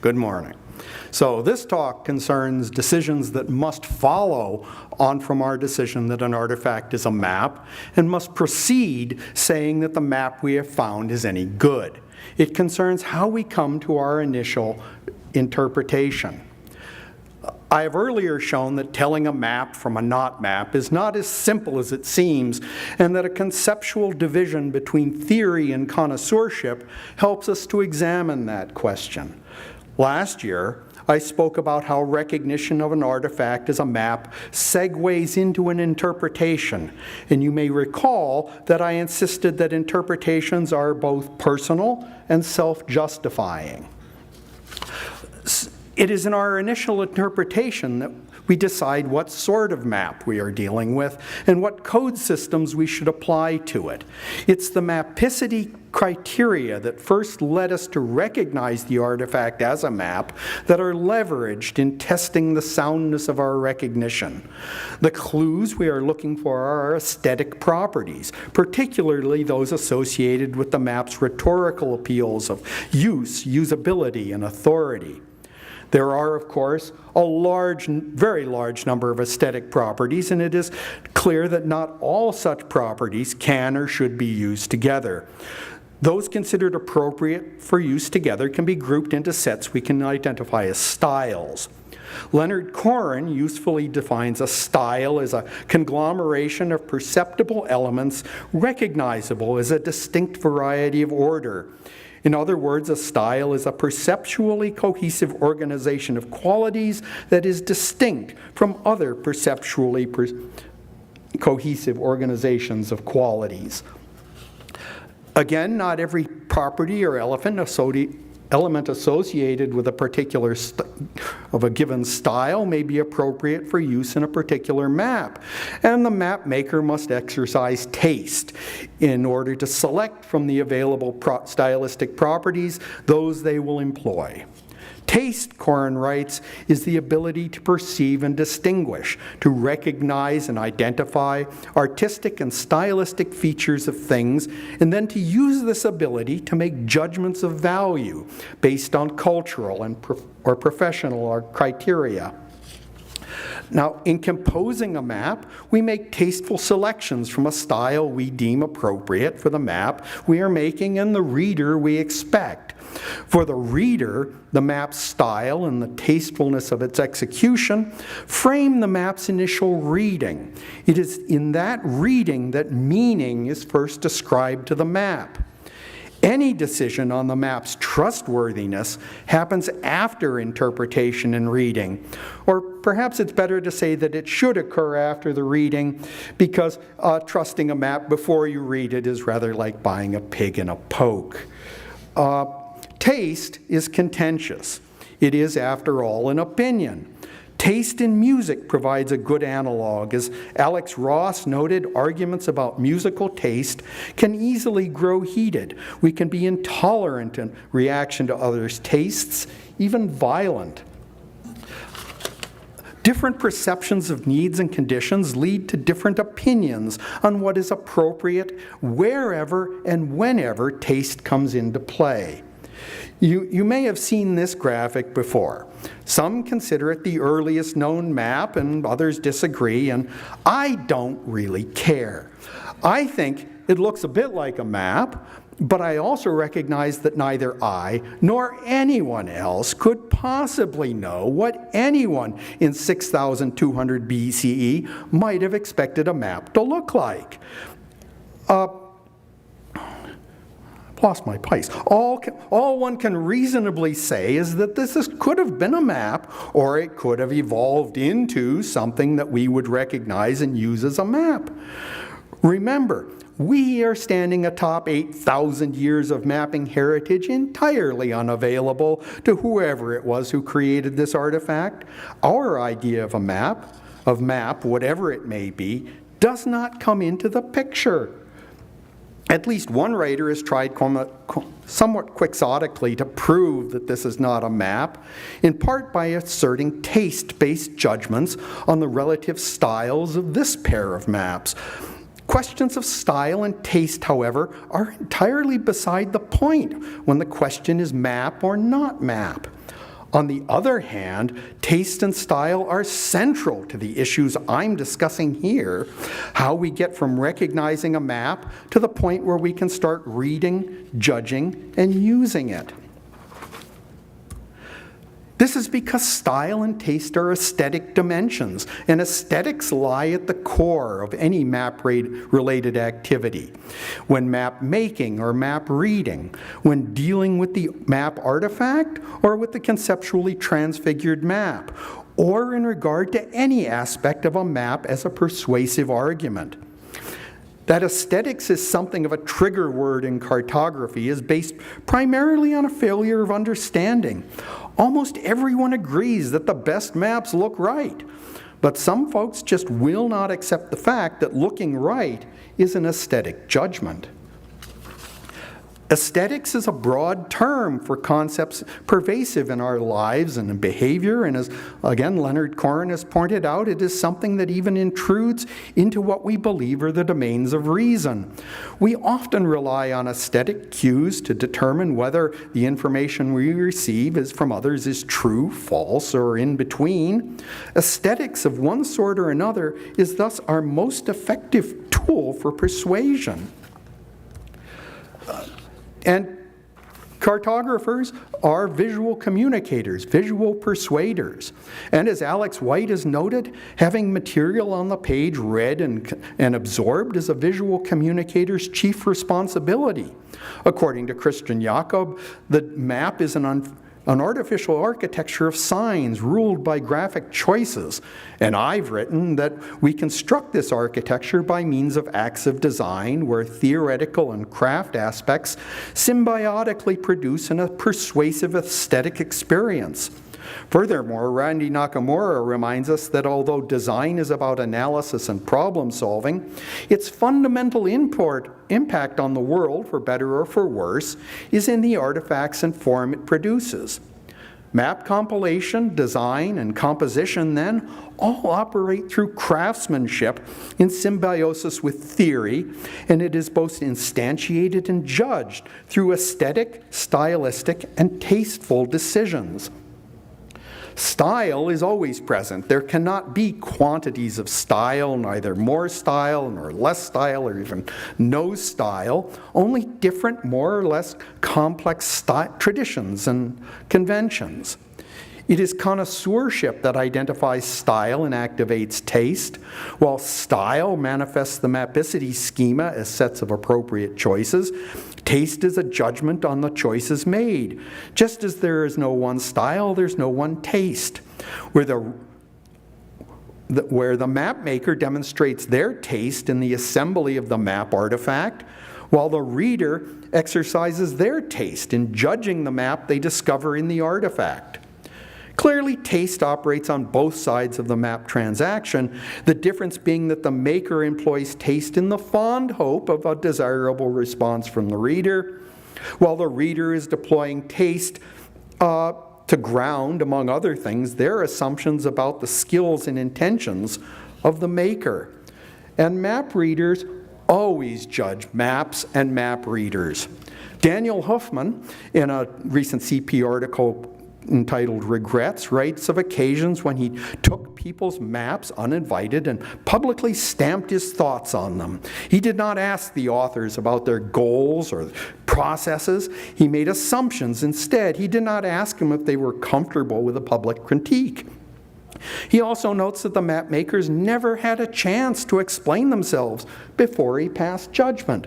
Good morning. So this talk concerns decisions that must follow on from our decision that an artifact is a map and must proceed saying that the map we have found is any good. It concerns how we come to our initial interpretation. I have earlier shown that telling a map from a not map is not as simple as it seems, and that a conceptual division between theory and connoisseurship helps us to examine that question. Last year, I spoke about how recognition of an artifact as a map segues into an interpretation, and you may recall that I insisted that interpretations are both personal and self-justifying. It is in our initial interpretation that we decide what sort of map we are dealing with and what code systems we should apply to it. It's the mapicity criteria that first led us to recognize the artifact as a map that are leveraged in testing the soundness of our recognition. The clues we are looking for are our aesthetic properties, particularly those associated with the map's rhetorical appeals of use, usability, and authority. There are, of course, a very large number of aesthetic properties, and it is clear that not all such properties can or should be used together. Those considered appropriate for use together can be grouped into sets we can identify as styles. Leonard Cohen usefully defines a style as a conglomeration of perceptible elements recognizable as a distinct variety of order. In other words, a style is a perceptually cohesive organization of qualities that is distinct from other perceptually cohesive organizations of qualities. Again, not every property or element associated with a particular of a given style may be appropriate for use in a particular map, and the map maker must exercise taste in order to select from the available stylistic properties those they will employ. Taste, Cohen writes, is the ability to perceive and distinguish, to recognize and identify artistic and stylistic features of things, and then to use this ability to make judgments of value based on cultural or professional criteria. Now, in composing a map, we make tasteful selections from a style we deem appropriate for the map we are making and the reader we expect. For the reader, the map's style and the tastefulness of its execution frame the map's initial reading. It is in that reading that meaning is first ascribed to the map. Any decision on the map's trustworthiness happens after interpretation and reading. Or perhaps it's better to say that it should occur after the reading, because trusting a map before you read it is rather like buying a pig in a poke. Taste is contentious. It is, after all, an opinion. Taste in music provides a good analog. As Alex Ross noted, arguments about musical taste can easily grow heated. We can be intolerant in reaction to others' tastes, even violent. Different perceptions of needs and conditions lead to different opinions on what is appropriate wherever and whenever taste comes into play. You may have seen this graphic before. Some consider it the earliest known map and others disagree, and I don't really care. I think it looks a bit like a map, but I also recognize that neither I nor anyone else could possibly know what anyone in 6200 BCE might have expected a map to look like. Lost my place. All one can reasonably say is that this could have been a map, or it could have evolved into something that we would recognize and use as a map. Remember, we are standing atop 8,000 years of mapping heritage entirely unavailable to whoever it was who created this artifact. Our idea of a map, whatever it may be, does not come into the picture. At least one writer has tried somewhat quixotically to prove that this is not a map, in part by asserting taste-based judgments on the relative styles of this pair of maps. Questions of style and taste, however, are entirely beside the point when the question is map or not map. On the other hand, taste and style are central to the issues I'm discussing here, how we get from recognizing a map to the point where we can start reading, judging, and using it. This is because style and taste are aesthetic dimensions, and aesthetics lie at the core of any map-related activity. When map making or map reading, when dealing with the map artifact or with the conceptually transfigured map, or in regard to any aspect of a map as a persuasive argument. That aesthetics is something of a trigger word in cartography is based primarily on a failure of understanding. Almost everyone agrees that the best maps look right, but some folks just will not accept the fact that looking right is an aesthetic judgment. Aesthetics is a broad term for concepts pervasive in our lives and in behavior, and as, again, Leonard Cohen has pointed out, it is something that even intrudes into what we believe are the domains of reason. We often rely on aesthetic cues to determine whether the information we receive from others is true, false, or in between. Aesthetics of one sort or another is thus our most effective tool for persuasion. And cartographers are visual communicators, visual persuaders. And as Alex White has noted, having material on the page read and absorbed is a visual communicator's chief responsibility. According to Christian Jakob, the map is an artificial architecture of signs ruled by graphic choices. And I've written that we construct this architecture by means of acts of design where theoretical and craft aspects symbiotically produce a persuasive aesthetic experience. Furthermore, Randy Nakamura reminds us that although design is about analysis and problem solving, its fundamental impact on the world, for better or for worse, is in the artifacts and form it produces. Map compilation, design, and composition, then, all operate through craftsmanship in symbiosis with theory, and it is both instantiated and judged through aesthetic, stylistic, and tasteful decisions. Style is always present. There cannot be quantities of style, neither more style nor less style or even no style, only different, more or less complex traditions and conventions. It is connoisseurship that identifies style and activates taste, while style manifests the mapicity schema as sets of appropriate choices. Taste is a judgment on the choices made. Just as there is no one style, there's no one taste. Where the map maker demonstrates their taste in the assembly of the map artifact, while the reader exercises their taste in judging the map they discover in the artifact. Clearly, taste operates on both sides of the map transaction, the difference being that the maker employs taste in the fond hope of a desirable response from the reader, while the reader is deploying taste to ground, among other things, their assumptions about the skills and intentions of the maker. And map readers always judge maps and map readers. Daniel Huffman, in a recent CP article entitled Regrets, writes of occasions when he took people's maps uninvited and publicly stamped his thoughts on them. He did not ask the authors about their goals or processes. He made assumptions instead. He did not ask them if they were comfortable with a public critique. He also notes that the map makers never had a chance to explain themselves before he passed judgment.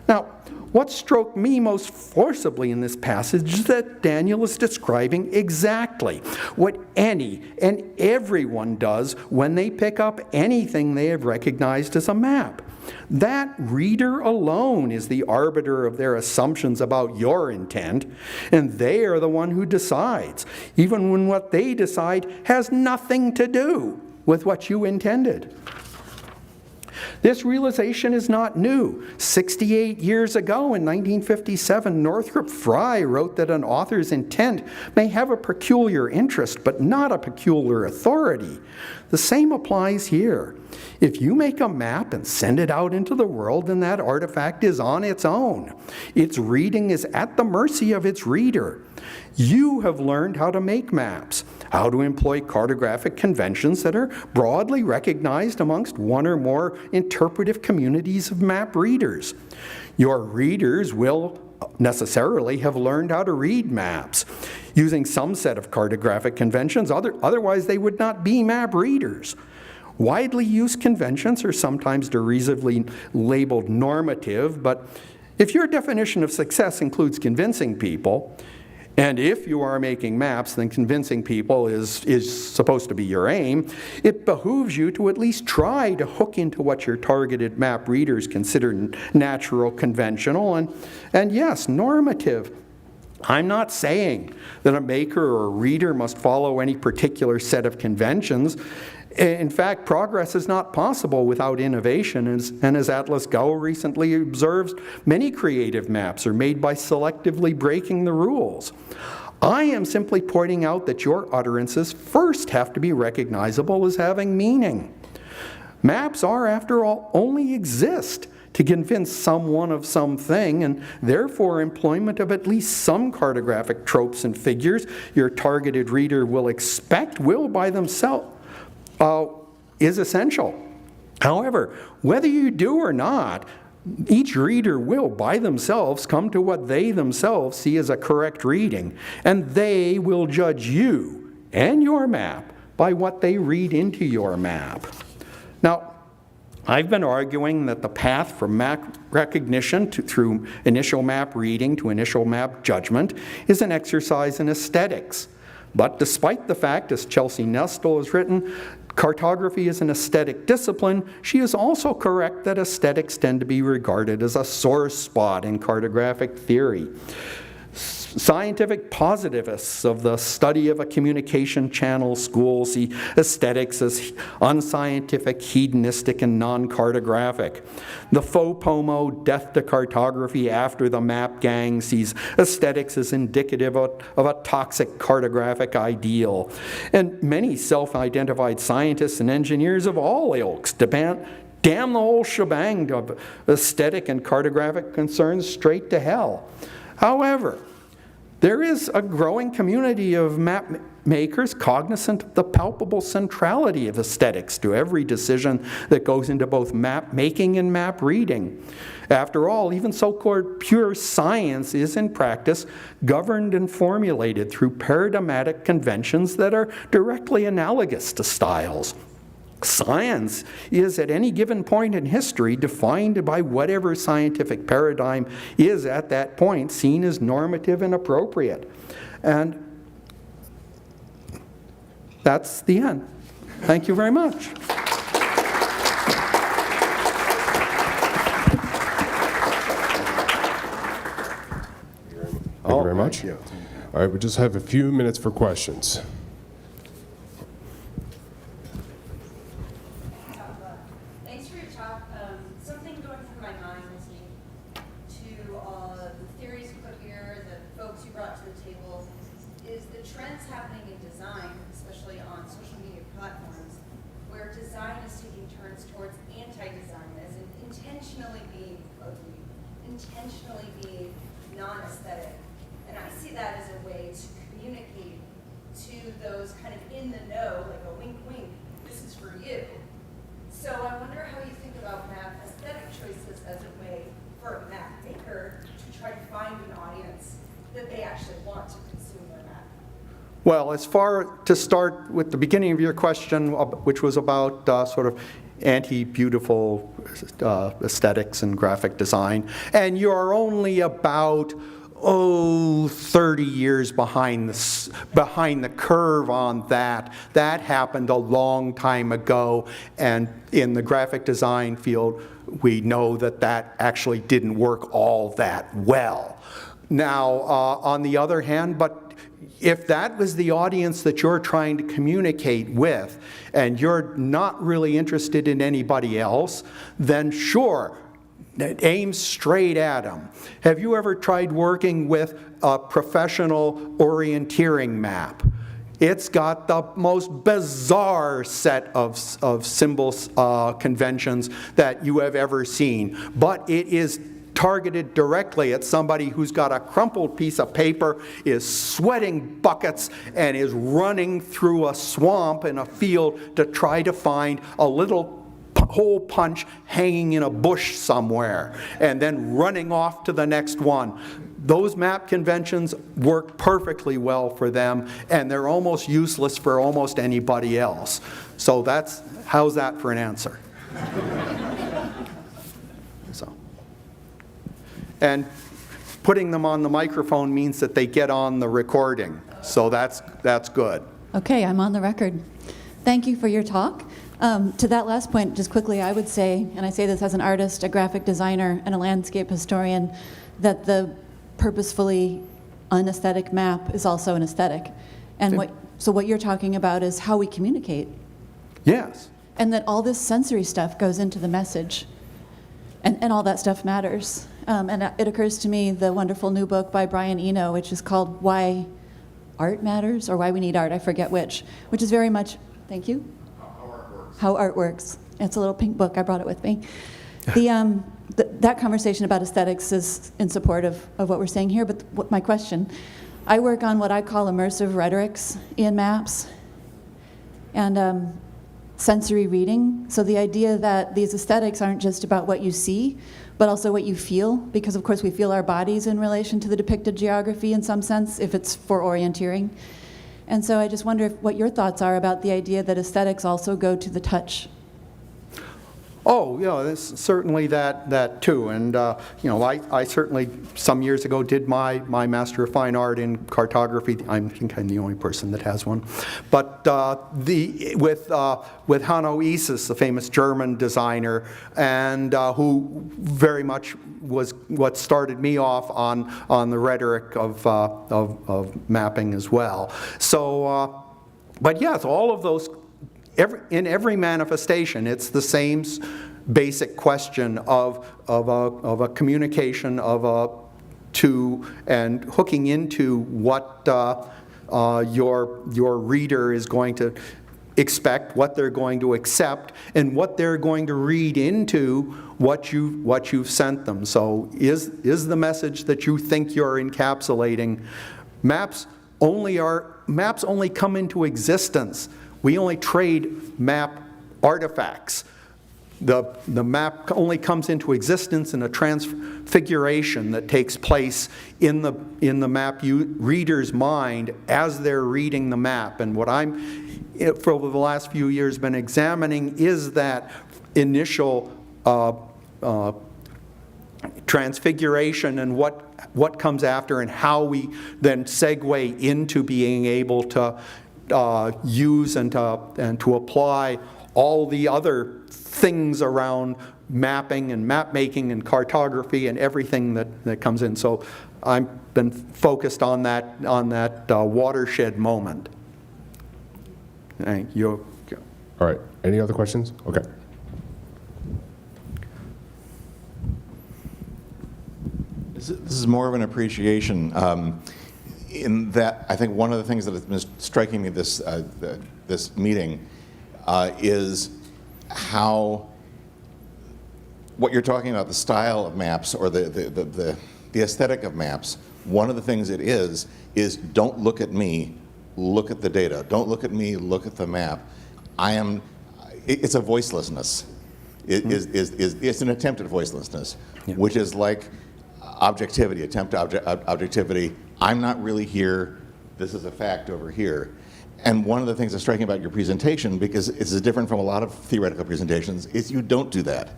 Now, what struck me most forcibly in this passage is that Daniel is describing exactly what any and everyone does when they pick up anything they have recognized as a map. That reader alone is the arbiter of their assumptions about your intent, and they are the one who decides, even when what they decide has nothing to do with what you intended. This realization is not new. 68 years ago, in 1957, Northrop Frye wrote that an author's intent may have a peculiar interest, but not a peculiar authority. The same applies here. If you make a map and send it out into the world, then that artifact is on its own. Its reading is at the mercy of its reader. You have learned how to make maps, how to employ cartographic conventions that are broadly recognized amongst one or more interpretive communities of map readers. Your readers will necessarily have learned how to read maps using some set of cartographic conventions, otherwise they would not be map readers. Widely used conventions are sometimes derisively labeled normative, but if your definition of success includes convincing people, and if you are making maps, then convincing people is supposed to be your aim, it behooves you to at least try to hook into what your targeted map readers consider natural, conventional, and yes, normative. I'm not saying that a maker or a reader must follow any particular set of conventions. In fact, progress is not possible without innovation, and as Atlas Gao recently observes, many creative maps are made by selectively breaking the rules. I am simply pointing out that your utterances first have to be recognizable as having meaning. Maps are, after all, only exist to convince someone of something, and therefore employment of at least some cartographic tropes and figures your targeted reader will expect will by themselves is essential. However, whether you do or not, each reader will by themselves come to what they themselves see as a correct reading, and they will judge you and your map by what they read into your map. Now, I've been arguing that the path from map recognition through initial map reading to initial map judgment is an exercise in aesthetics. But despite the fact, as Chelsea Nestle has written, cartography is an aesthetic discipline, she is also correct that aesthetics tend to be regarded as a sore spot in cartographic theory. Scientific positivists of the study of a communication channel school see aesthetics as unscientific, hedonistic, and non-cartographic. The FOPOMO death to cartography after the map gang sees aesthetics as indicative of a toxic cartographic ideal. And many self-identified scientists and engineers of all ilks damn the whole shebang of aesthetic and cartographic concerns straight to hell. However, there is a growing community of map makers cognizant of the palpable centrality of aesthetics to every decision that goes into both map making and map reading. After all, even so-called pure science is in practice governed and formulated through paradigmatic conventions that are directly analogous to styles. Science is at any given point in history defined by whatever scientific paradigm is at that point seen as normative and appropriate. And that's the end. Thank you very much. Thank you very much. All right, we just have a few minutes for questions. Intentionally being non-aesthetic. And I see that as a way to communicate to those kind of in the know, like a wink wink, this is for you. So I wonder how you think about map aesthetic choices as a way for a map maker to try to find an audience that they actually want to consume their map. Well, to start with the beginning of your question, which was about sort of anti-beautiful aesthetics and graphic design, and you're only about 30 years behind the curve on that. That happened a long time ago, and in the graphic design field, we know that actually didn't work all that well. Now, on the other hand, but if that was the audience that you're trying to communicate with, and you're not really interested in anybody else, then sure, aim straight at them. Have you ever tried working with a professional orienteering map? It's got the most bizarre set of symbols, conventions that you have ever seen, but it is targeted directly at somebody who's got a crumpled piece of paper, is sweating buckets, and is running through a swamp in a field to try to find a little hole punch hanging in a bush somewhere, and then running off to the next one. Those map conventions work perfectly well for them, and they're almost useless for almost anybody else. So how's that for an answer? So, and putting them on the microphone means that they get on the recording, so that's good. Okay, I'm on the record. Thank you for your talk. To that last point, just quickly, I would say, and I say this as an artist, a graphic designer, and a landscape historian, that the purposefully unaesthetic map is also an aesthetic. And what you're talking about is how we communicate. Yes. And that all this sensory stuff goes into the message. And all that stuff matters. And it occurs to me the wonderful new book by Brian Eno, which is called Why Art Matters, or Why We Need Art, I forget which is very much, thank you? How Art Works. It's a little pink book, I brought it with me. That conversation about aesthetics is in support of what we're saying here, but my question, I work on what I call immersive rhetorics in maps, and sensory reading. So the idea that these aesthetics aren't just about what you see, but also what you feel, because of course we feel our bodies in relation to the depicted geography in some sense, if it's for orienteering. And so I just wonder what your thoughts are about the idea that aesthetics also go to the touch. Oh, yeah, there's certainly that too. And, I certainly, some years ago, did my Master of Fine Art in cartography. I think I'm the only person that has one. But with NACIS, the famous German designer, and who very much was what started me off on the rhetoric of mapping as well. So, but yes, all of those, in every manifestation, it's the same basic question of a communication to and hooking into what your reader is going to expect, what they're going to accept, and what they're going to read into what you've sent them. So is the message that you think you're encapsulating? Maps only come into existence. We only trade map artifacts. The map only comes into existence in a transfiguration that takes place in the map reader's mind as they're reading the map. And what I'm, for over the last few years, been examining is that initial transfiguration and what comes after, and how we then segue into being able to use and to apply all the other things around mapping and map making and cartography and everything that comes in. So I've been focused on that watershed moment. Thank you. All right. Any other questions? Okay. This is more of an appreciation. In that, I think one of the things that has been striking me this meeting is how what you're talking about, the style of maps or the aesthetic of maps. One of the things it is don't look at me, look at the data. Don't look at me, look at the map. It's a voicelessness. It's an attempt at voicelessness, Yeah. which is like objectivity, objectivity. I'm not really here, this is a fact over here. And one of the things that's striking about your presentation, because it's different from a lot of theoretical presentations, is you don't do that.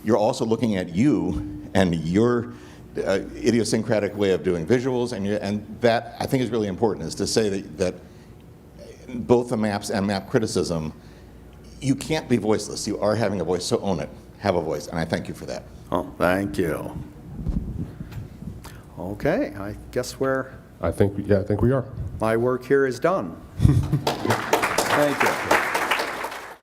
You're also looking at you and your idiosyncratic way of doing visuals, and that I think is really important, is to say that both the maps and map criticism, you can't be voiceless. You are having a voice, so own it. Have a voice, and I thank you for that. Oh, thank you. Okay, I guess I think we are. my work here is done. Thank you.